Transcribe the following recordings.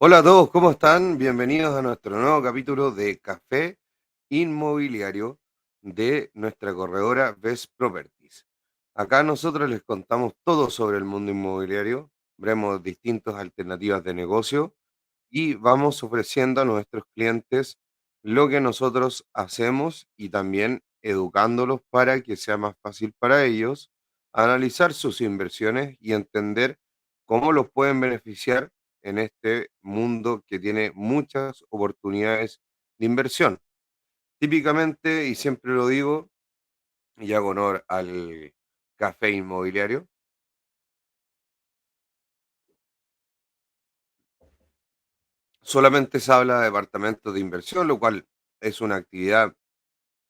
Hola a todos, ¿cómo están? Bienvenidos a nuestro nuevo capítulo de Café Inmobiliario de nuestra corredora Best Properties. Acá nosotros les contamos todo sobre el mundo inmobiliario, veremos distintas alternativas de negocio y vamos ofreciendo a nuestros clientes lo que nosotros hacemos y también educándolos para que sea más fácil para ellos analizar sus inversiones y entender cómo los pueden beneficiar en este mundo que tiene muchas oportunidades de inversión. Típicamente, y siempre lo digo, y hago honor al café inmobiliario, solamente se habla de departamentos de inversión, lo cual es una actividad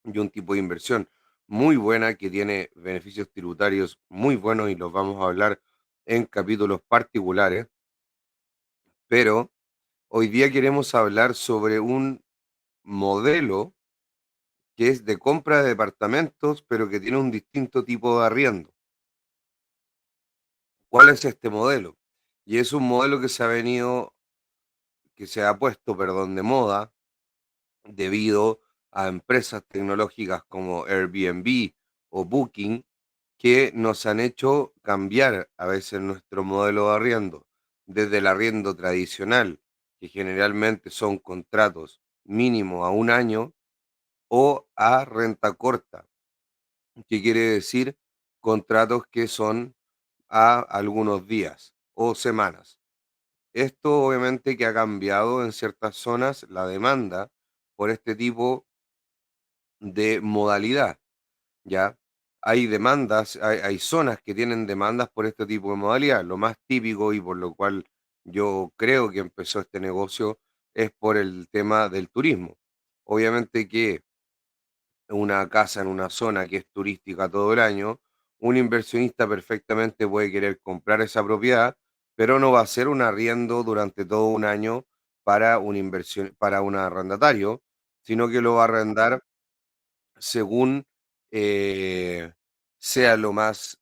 y un tipo de inversión muy buena que tiene beneficios tributarios muy buenos y los vamos a hablar en capítulos particulares, pero hoy día queremos hablar sobre un modelo que es de compra de departamentos, pero que tiene un distinto tipo de arriendo. ¿Cuál es este modelo? Y es un modelo que que se ha puesto, perdón, de moda debido a empresas tecnológicas como Airbnb o Booking, que nos han hecho cambiar a veces nuestro modelo de arriendo, desde el arriendo tradicional, que generalmente son contratos mínimo a un año, o a renta corta, que quiere decir contratos que son a algunos días o semanas. Esto obviamente que ha cambiado en ciertas zonas la demanda por este tipo de modalidad. ¿Ya? Hay demandas, hay zonas que tienen demandas por este tipo de modalidad. Lo más típico y por lo cual yo creo que empezó este negocio es por el tema del turismo. Obviamente que una casa en una zona que es turística todo el año, un inversionista perfectamente puede querer comprar esa propiedad, pero no va a ser un arriendo durante todo un año para una inversión, para un arrendatario, sino que lo va a arrendar según sea lo más,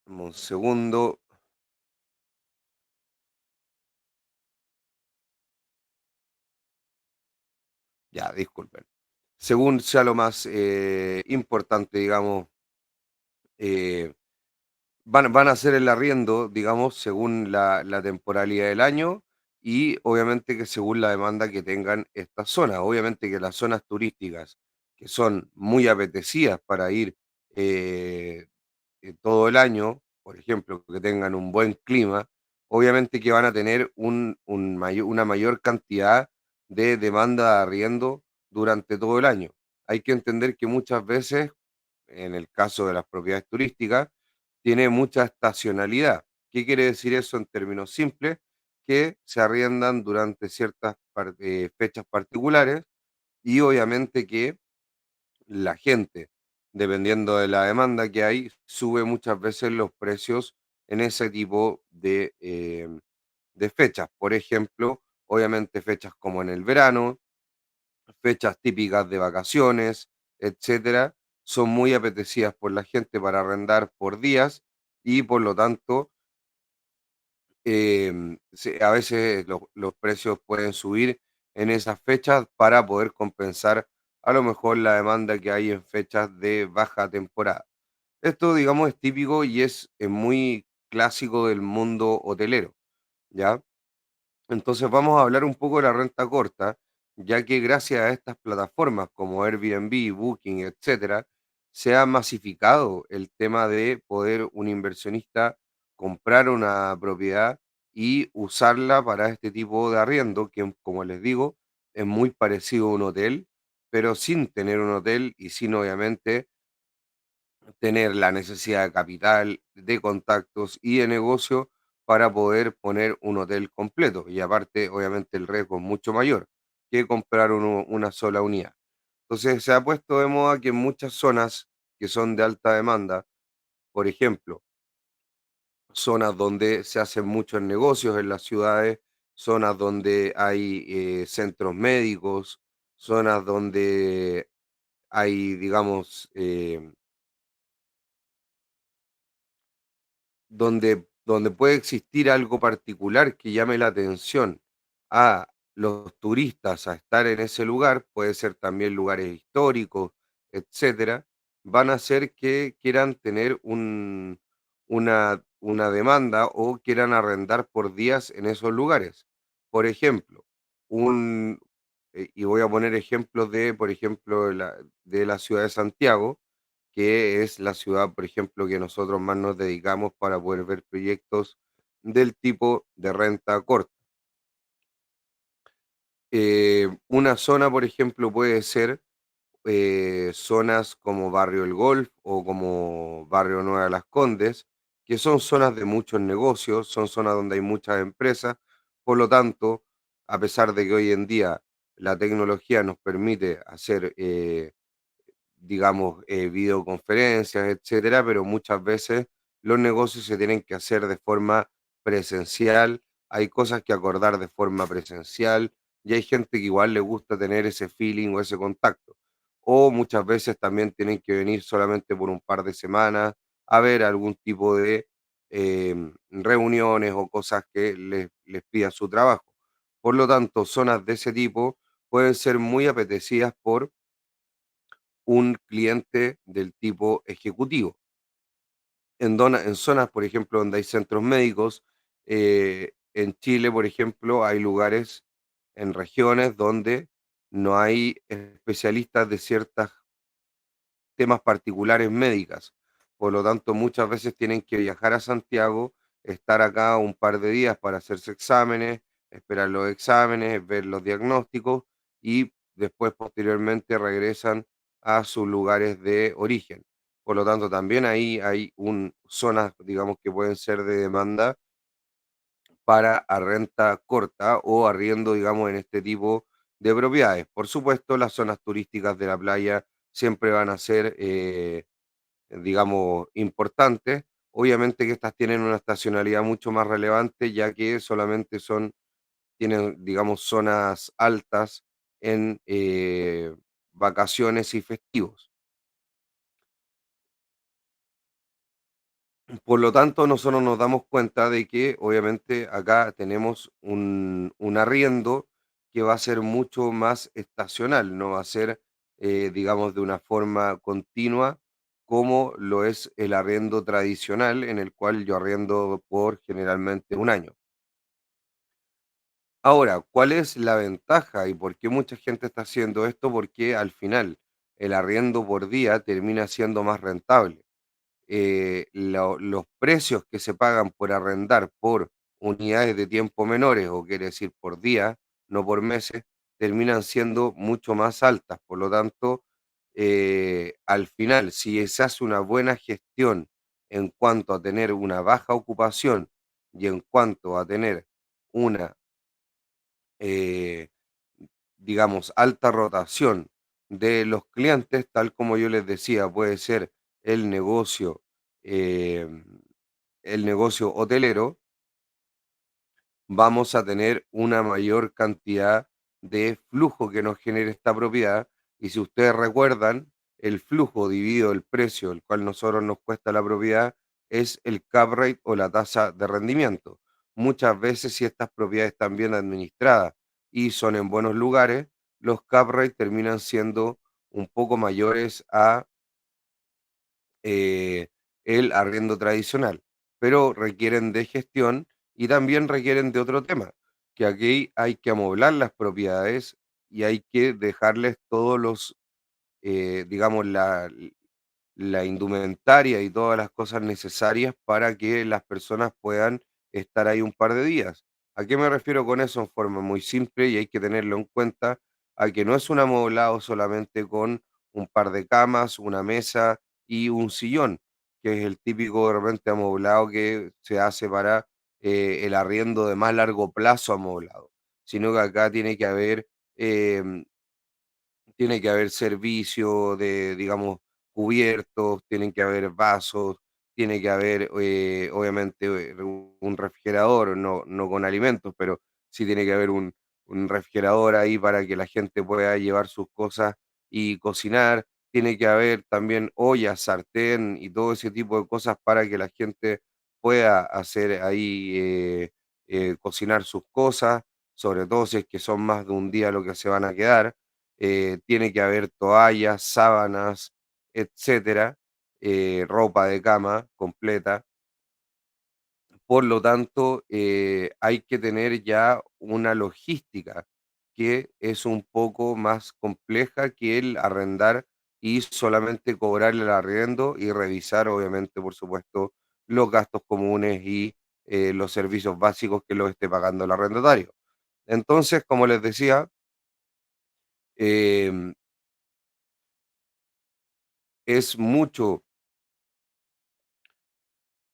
un segundo, ya, disculpen, según sea lo más importante, digamos, eh, van a hacer el arriendo, digamos, según la temporalidad del año y obviamente que según la demanda que tengan estas zonas. Obviamente que las zonas turísticas, que son muy apetecidas para ir eh, todo el año, por ejemplo, que tengan un buen clima, obviamente que van a tener una mayor cantidad de demanda de arriendo durante todo el año. Hay que entender que muchas veces, en el caso de las propiedades turísticas, tiene mucha estacionalidad. ¿Qué quiere decir eso en términos simples? Que se arriendan durante ciertas fechas particulares y obviamente que la gente, dependiendo de la demanda que hay, sube muchas veces los precios en ese tipo de fechas. Por ejemplo, obviamente fechas como en el verano, fechas típicas de vacaciones, etcétera, son muy apetecidas por la gente para arrendar por días y por lo tanto a veces los precios pueden subir en esas fechas para poder compensar a lo mejor la demanda que hay en fechas de baja temporada. Esto, digamos, es típico y es muy clásico del mundo hotelero, ¿ya? Entonces vamos a hablar un poco de la renta corta, ya que gracias a estas plataformas como Airbnb, Booking, etcétera, se ha masificado el tema de poder un inversionista comprar una propiedad y usarla para este tipo de arriendo, que como les digo, es muy parecido a un hotel, pero sin tener un hotel y sin obviamente tener la necesidad de capital, de contactos y de negocio para poder poner un hotel completo. Y aparte, obviamente, el riesgo es mucho mayor que comprar una sola unidad. Entonces, se ha puesto de moda que en muchas zonas que son de alta demanda, por ejemplo, zonas donde se hacen muchos negocios en las ciudades, zonas donde hay centros médicos, zonas donde hay, digamos, donde donde puede existir algo particular que llame la atención a los turistas a estar en ese lugar, puede ser también lugares históricos, etcétera, van a hacer que quieran tener una demanda o quieran arrendar por días en esos lugares. Por ejemplo, un, y voy a poner ejemplos de, por ejemplo, de la ciudad de Santiago, que es la ciudad, por ejemplo, que nosotros más nos dedicamos para poder ver proyectos del tipo de renta corta. Una zona, por ejemplo, puede ser zonas como Barrio El Golf o como Barrio Nueva Las Condes, que son zonas de muchos negocios, son zonas donde hay muchas empresas, por lo tanto, a pesar de que hoy en día la tecnología nos permite hacer digamos, videoconferencias, etcétera, pero muchas veces los negocios se tienen que hacer de forma presencial, hay cosas que acordar de forma presencial y hay gente que igual le gusta tener ese feeling o ese contacto. O muchas veces también tienen que venir solamente por un par de semanas a ver algún tipo de reuniones o cosas que les pida su trabajo. Por lo tanto, zonas de ese tipo pueden ser muy apetecidas por un cliente del tipo ejecutivo. En zonas, por ejemplo, donde hay centros médicos, en Chile, por ejemplo, hay lugares en regiones donde no hay especialistas de ciertos temas particulares médicas. Por lo tanto, muchas veces tienen que viajar a Santiago, estar acá un par de días para hacerse exámenes, esperar los exámenes, ver los diagnósticos y después posteriormente regresan a sus lugares de origen. Por lo tanto, también ahí hay zonas, digamos, que pueden ser de demanda para a renta corta o arriendo, digamos, en este tipo de propiedades. Por supuesto, las zonas turísticas de la playa siempre van a ser digamos, importantes. Obviamente que estas tienen una estacionalidad mucho más relevante, ya que solamente tienen, digamos, zonas altas en vacaciones y festivos. Por lo tanto, nosotros nos damos cuenta de que obviamente acá tenemos un arriendo que va a ser mucho más estacional, no va a ser, digamos, de una forma continua como lo es el arriendo tradicional, en el cual yo arriendo por generalmente un año. Ahora, ¿cuál es la ventaja y por qué mucha gente está haciendo esto? Porque al final el arriendo por día termina siendo más rentable. Los precios que se pagan por arrendar por unidades de tiempo menores, o quiere decir por día, no por meses, terminan siendo mucho más altas. Por lo tanto, al final, si se hace una buena gestión en cuanto a tener una baja ocupación y en cuanto a tener una eh, digamos, alta rotación de los clientes, tal como yo les decía, puede ser el negocio, em, el negocio hotelero, vamos a tener una mayor cantidad de flujo que nos genere esta propiedad. Y si ustedes recuerdan, el flujo dividido el precio, el cual nosotros nos cuesta la propiedad, es el cap rate o la tasa de rendimiento. Muchas veces, si estas propiedades están bien administradas y son en buenos lugares, los cap rate terminan siendo un poco mayores a eh, el arriendo tradicional, pero requieren de gestión y también requieren de otro tema, que aquí hay que amoblar las propiedades y hay que dejarles todos los, digamos, la indumentaria y todas las cosas necesarias para que las personas puedan estar ahí un par de días. ¿A qué me refiero con eso? En forma muy simple y hay que tenerlo en cuenta, a que no es un amoblado solamente con un par de camas, una mesa y un sillón, que es el típico de repente amoblado que se hace para el arriendo de más largo plazo amoblado, sino que acá em, tiene que haber servicio de, digamos, cubiertos, tienen que haber vasos, tiene que haber, obviamente, un refrigerador, no con alimentos, pero sí tiene que haber un refrigerador ahí para que la gente pueda llevar sus cosas y cocinar. Tiene que haber también ollas, sartén y todo ese tipo de cosas para que la gente pueda hacer ahí, cocinar sus cosas, sobre todo si es que son más de un día lo que se van a quedar. Tiene que haber toallas, sábanas, etcétera, ropa de cama completa. Por lo tanto, hay que tener ya una logística que es un poco más compleja que el arrendar y solamente cobrar el arriendo y revisar, obviamente, por supuesto, los gastos comunes y los servicios básicos que los esté pagando el arrendatario. Entonces, como les decía, em, es mucho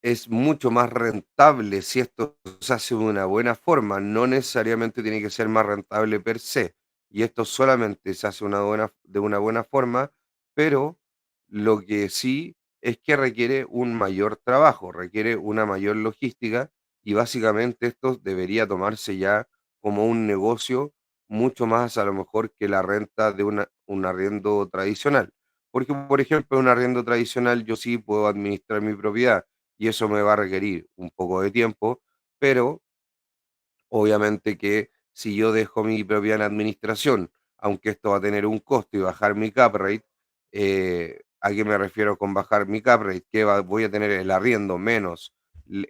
es mucho más rentable si esto se hace de una buena forma, no necesariamente tiene que ser más rentable per se, y esto solamente se hace de una buena forma, pero lo que sí es que requiere un mayor trabajo, requiere una mayor logística y básicamente esto debería tomarse ya como un negocio mucho más a lo mejor que la renta de un arriendo tradicional. Porque, por ejemplo, un arriendo tradicional yo sí puedo administrar mi propiedad y eso me va a requerir un poco de tiempo, pero obviamente que si yo dejo mi propiedad en administración, aunque esto va a tener un costo y bajar mi cap rate, ¿a qué me refiero con bajar mi cap rate? Que voy a tener el arriendo menos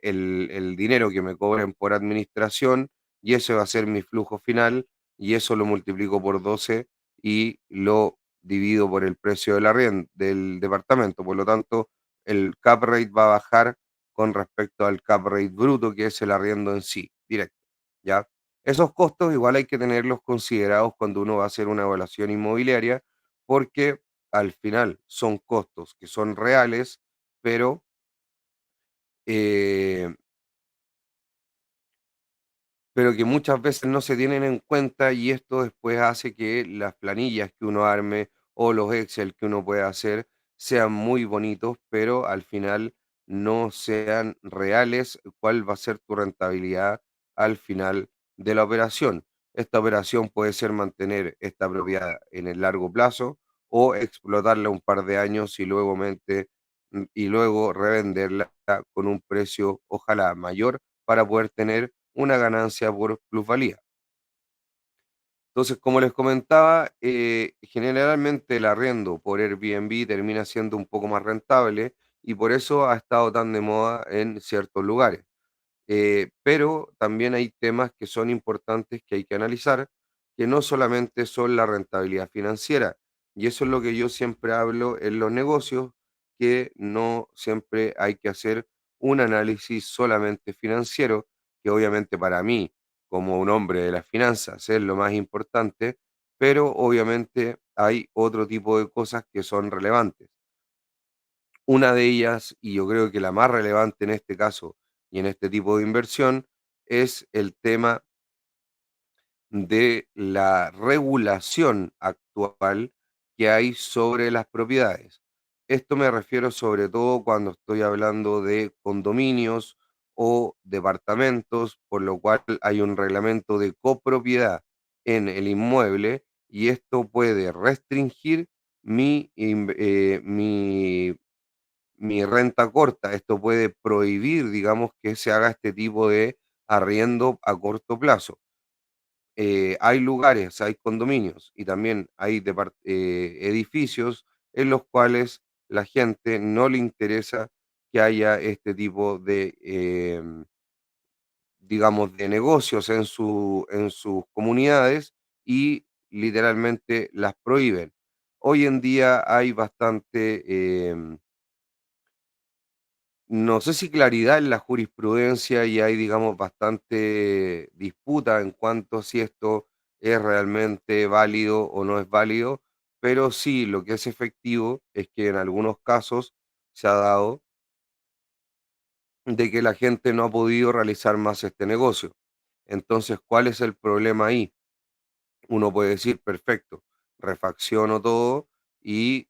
el dinero que me cobren por administración y ese va a ser mi flujo final y eso lo multiplico por 12 y lo divido por el precio del arriendo del departamento. Por lo tanto, el cap rate va a bajar con respecto al cap rate bruto, que es el arriendo en sí, directo. ¿Ya? Esos costos igual hay que tenerlos considerados cuando uno va a hacer una evaluación inmobiliaria, porque al final son costos que son reales, pero eh, pero que muchas veces no se tienen en cuenta y esto después hace que las planillas que uno arme o los Excel que uno pueda hacer sean muy bonitos, pero al final no sean reales cuál va a ser tu rentabilidad al final de la operación. Esta operación puede ser mantener esta propiedad en el largo plazo o explotarla un par de años y y luego revenderla con un precio ojalá mayor para poder tener una ganancia por plusvalía. Entonces, como les comentaba, generalmente el arriendo por Airbnb termina siendo un poco más rentable y por eso ha estado tan de moda en ciertos lugares. Pero también hay temas que son importantes que hay que analizar, que no solamente son la rentabilidad financiera, y eso es lo que yo siempre hablo en los negocios, que no siempre hay que hacer un análisis solamente financiero, que obviamente para mí, como un hombre de las finanzas, es lo más importante, pero obviamente hay otro tipo de cosas que son relevantes. Una de ellas, y yo creo que la más relevante en este caso y en este tipo de inversión, es el tema de la regulación actual que hay sobre las propiedades. Esto me refiero sobre todo cuando estoy hablando de condominios o departamentos, por lo cual hay un reglamento de copropiedad en el inmueble y esto puede restringir mi renta corta. Esto puede prohibir, digamos, que se haga este tipo de arriendo a corto plazo. Hay lugares, hay condominios y también hay edificios en los cuales la gente no le interesa que haya este tipo de, digamos, de negocios en sus comunidades y literalmente las prohíben. Hoy en día hay bastante, no sé si claridad en la jurisprudencia y hay, digamos, bastante disputa en cuanto a si esto es realmente válido o no es válido, pero sí, lo que es efectivo es que en algunos casos se ha dado de que la gente no ha podido realizar más este negocio. Entonces, ¿cuál es el problema ahí? Uno puede decir, perfecto, refacciono todo y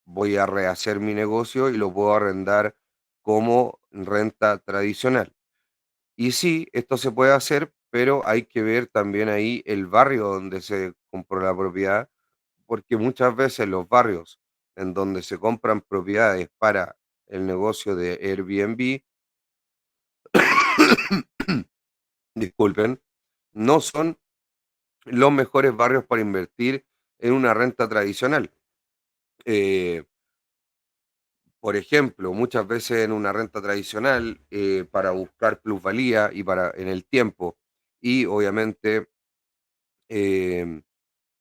voy a rehacer mi negocio y lo puedo arrendar como renta tradicional. Y sí, esto se puede hacer, pero hay que ver también ahí el barrio donde se compró la propiedad, porque muchas veces los barrios en donde se compran propiedades para el negocio de Airbnb, disculpen, no son los mejores barrios para invertir en una renta tradicional. Eh, por ejemplo, muchas veces en una renta tradicional, para buscar plusvalía y para en el tiempo, y obviamente em,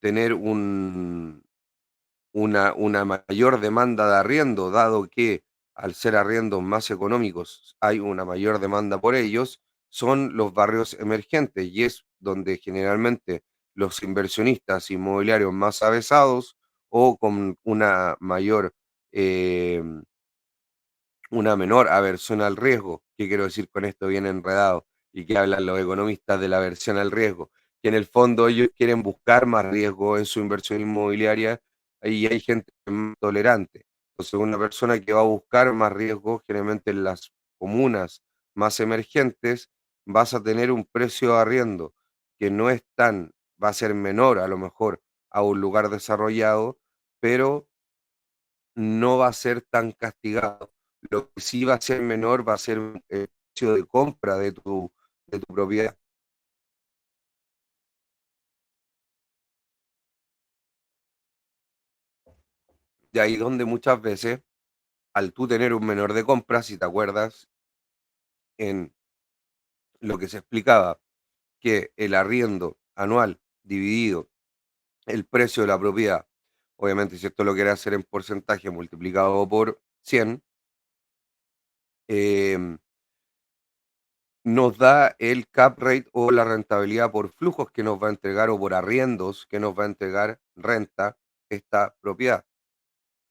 tener una mayor demanda de arriendo, dado que al ser arriendos más económicos hay una mayor demanda por ellos, son los barrios emergentes y es donde generalmente los inversionistas inmobiliarios más avesados o con una menor aversión al riesgo. ¿Qué quiero decir con esto bien enredado? ¿Y qué hablan los economistas de la aversión al riesgo? Que en el fondo ellos quieren buscar más riesgo en su inversión inmobiliaria y hay gente más tolerante. Entonces, una persona que va a buscar más riesgo, generalmente en las comunas más emergentes, vas a tener un precio de arriendo que no es tan, va a ser menor a lo mejor a un lugar desarrollado, pero no va a ser tan castigado. Lo que sí va a ser menor va a ser el precio de compra de tu propiedad. De ahí donde muchas veces, al tú tener un menor de compra, si te acuerdas, en lo que se explicaba, que el arriendo anual dividido el precio de la propiedad, obviamente si esto lo quieres hacer en porcentaje multiplicado por 100, em, nos da el cap rate o la rentabilidad por flujos que nos va a entregar o por arriendos que nos va a entregar renta esta propiedad.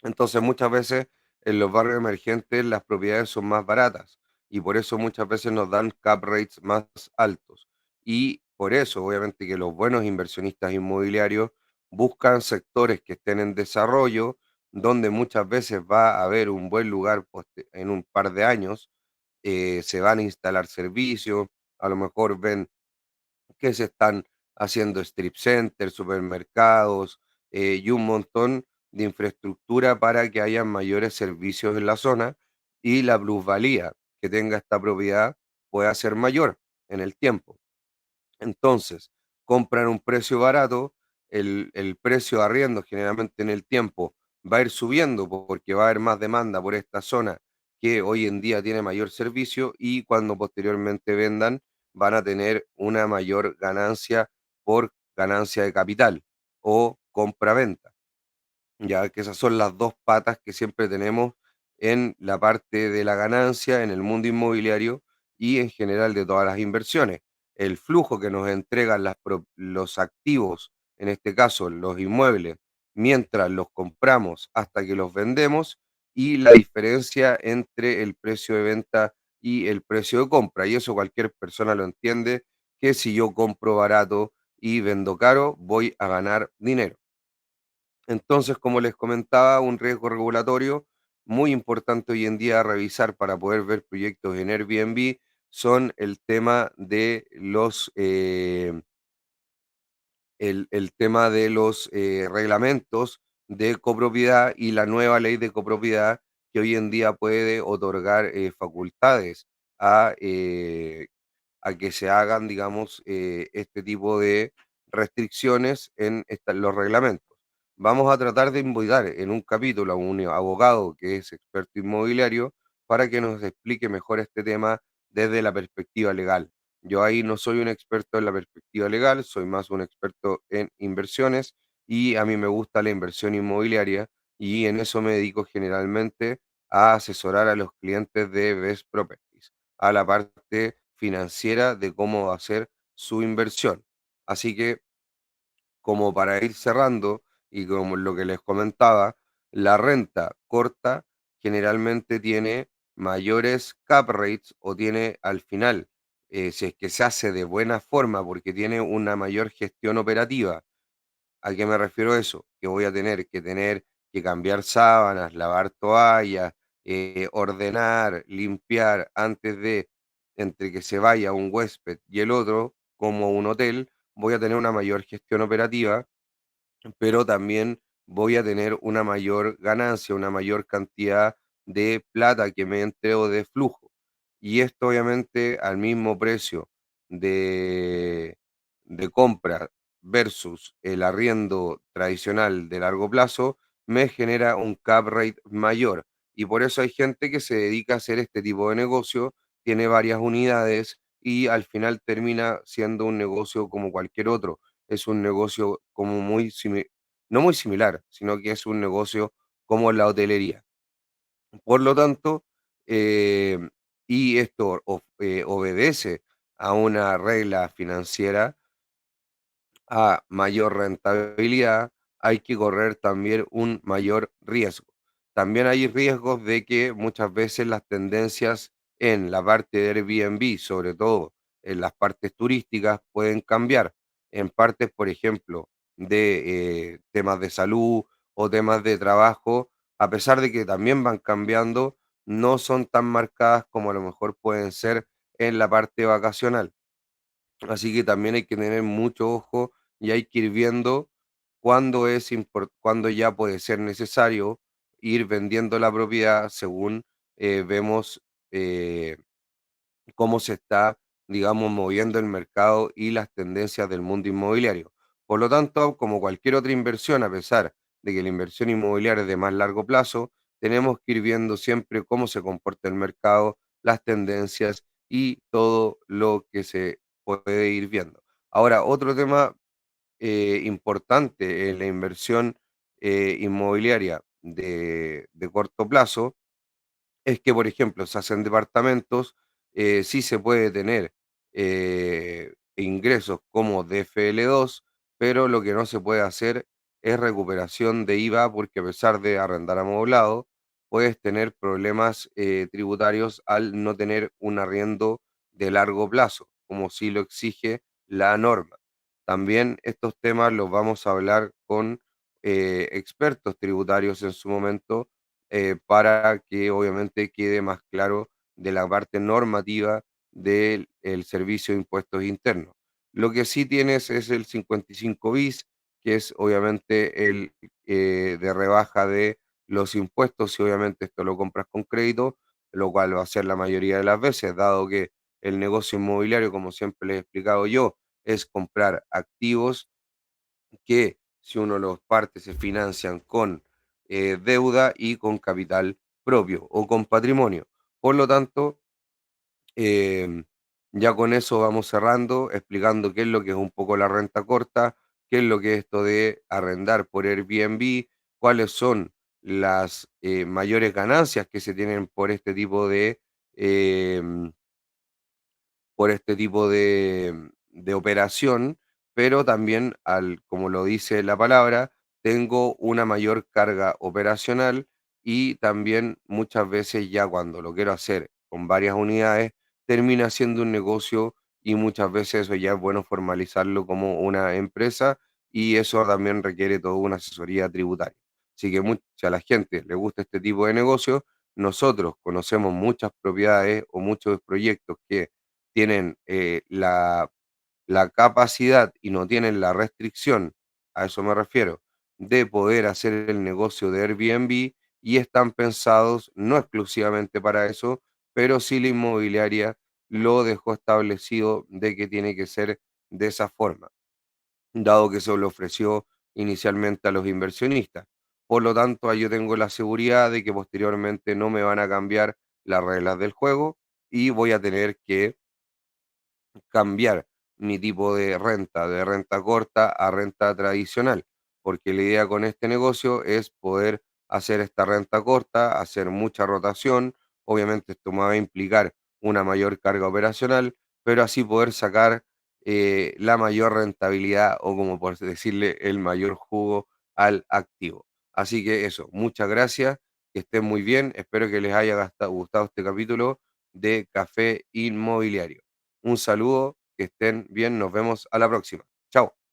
Entonces muchas veces en los barrios emergentes las propiedades son más baratas y por eso muchas veces nos dan cap rates más altos. Y por eso obviamente que los buenos inversionistas inmobiliarios buscan sectores que estén en desarrollo, donde muchas veces va a haber un buen lugar en un par de años, se van a instalar servicios, a lo mejor ven que se están haciendo strip centers, supermercados, y un montón de infraestructura para que haya mayores servicios en la zona y la plusvalía que tenga esta propiedad pueda ser mayor en el tiempo. Entonces, compran un precio barato, el precio de arriendo generalmente en el tiempo va a ir subiendo porque va a haber más demanda por esta zona que hoy en día tiene mayor servicio y cuando posteriormente vendan van a tener una mayor ganancia por ganancia de capital o compra-venta. Ya que esas son las dos patas que siempre tenemos en la parte de la ganancia en el mundo inmobiliario y en general de todas las inversiones. El flujo que nos entregan los activos, en este caso los inmuebles, mientras los compramos hasta que los vendemos y la diferencia entre el precio de venta y el precio de compra. Y eso cualquier persona lo entiende, que si yo compro barato y vendo caro, voy a ganar dinero. Entonces, como les comentaba, un riesgo regulatorio muy importante hoy en día a revisar para poder ver proyectos en Airbnb son el tema de los reglamentos de copropiedad y la nueva ley de copropiedad que hoy en día puede otorgar facultades a a que se hagan, digamos, este tipo de restricciones en los reglamentos. Vamos a tratar de invitar en un capítulo a un abogado que es experto inmobiliario para que nos explique mejor este tema desde la perspectiva legal. Yo ahí no soy un experto en la perspectiva legal, soy más un experto en inversiones y a mí me gusta la inversión inmobiliaria y en eso me dedico generalmente a asesorar a los clientes de Best Properties a la parte financiera de cómo hacer su inversión. Así que, como para ir cerrando, y como lo que les comentaba, la renta corta generalmente tiene mayores cap rates o tiene al final, si es que se hace de buena forma, porque tiene una mayor gestión operativa. ¿A qué me refiero eso? Que voy a tener que cambiar sábanas, lavar toallas, ordenar, limpiar antes de, entre que se vaya un huésped y el otro, como un hotel, voy a tener una mayor gestión operativa, pero también voy a tener una mayor ganancia, una mayor cantidad de plata que me entre o de flujo. Y esto obviamente al mismo precio de, de compra versus el arriendo tradicional de largo plazo, me genera un cap rate mayor. Y por eso hay gente que se dedica a hacer este tipo de negocio, tiene varias unidades y al final termina siendo un negocio como cualquier otro. Es un negocio como no muy similar, sino que es un negocio como la hotelería. Por lo tanto, em, y esto obedece a una regla financiera, a mayor rentabilidad, hay que correr también un mayor riesgo. También hay riesgos de que muchas veces las tendencias en la parte de Airbnb, sobre todo en las partes turísticas, pueden cambiar. En partes, por ejemplo, de temas de salud o temas de trabajo, a pesar de que también van cambiando, no son tan marcadas como a lo mejor pueden ser en la parte vacacional. Así que también hay que tener mucho ojo y hay que ir viendo cuándo ya puede ser necesario ir vendiendo la propiedad según vemos eh, cómo se está, digamos, moviendo el mercado y las tendencias del mundo inmobiliario. Por lo tanto, como cualquier otra inversión, a pesar de que la inversión inmobiliaria es de más largo plazo, tenemos que ir viendo siempre cómo se comporta el mercado, las tendencias y todo lo que se puede ir viendo. Ahora, otro tema importante en la inversión inmobiliaria de corto plazo es que, por ejemplo, se hacen departamentos, sí se puede tener ingresos como DFL2, pero lo que no se puede hacer es recuperación de IVA porque a pesar de arrendar amoblado, puedes tener problemas tributarios al no tener un arriendo de largo plazo, como sí lo exige la norma. También estos temas los vamos a hablar con expertos tributarios en su momento para que obviamente quede más claro de la parte normativa del el servicio de impuestos internos. Lo que sí tienes es el 55 bis, que es obviamente el de rebaja de los impuestos, y obviamente esto lo compras con crédito, lo cual va a ser la mayoría de las veces, dado que el negocio inmobiliario, como siempre les he explicado yo, es comprar activos que si uno los parte se financian con deuda y con capital propio o con patrimonio. Por lo tanto, em, ya con eso vamos cerrando, explicando qué es lo que es un poco la renta corta, qué es lo que es esto de arrendar por Airbnb, cuáles son las mayores ganancias que se tienen em, por este tipo de operación, pero también, como lo dice la palabra, tengo una mayor carga operacional y también muchas veces ya cuando lo quiero hacer con varias unidades, termina siendo un negocio y muchas veces eso ya es bueno formalizarlo como una empresa y eso también requiere toda una asesoría tributaria. Así que si a la gente le gusta este tipo de negocio, nosotros conocemos muchas propiedades o muchos proyectos que tienen la capacidad y no tienen la restricción, a eso me refiero, de poder hacer el negocio de Airbnb y están pensados no exclusivamente para eso, pero sí la inmobiliaria lo dejó establecido de que tiene que ser de esa forma, dado que se lo ofreció inicialmente a los inversionistas. Por lo tanto, ahí yo tengo la seguridad de que posteriormente no me van a cambiar las reglas del juego y voy a tener que cambiar mi tipo de renta corta a renta tradicional, porque la idea con este negocio es poder hacer esta renta corta, hacer mucha rotación, obviamente esto me va a implicar una mayor carga operacional, pero así poder sacar la mayor rentabilidad o como por decirle el mayor jugo al activo. Así que eso, muchas gracias, que estén muy bien, espero que les haya gustado este capítulo de Café Inmobiliario. Un saludo, que estén bien, nos vemos a la próxima. Chao.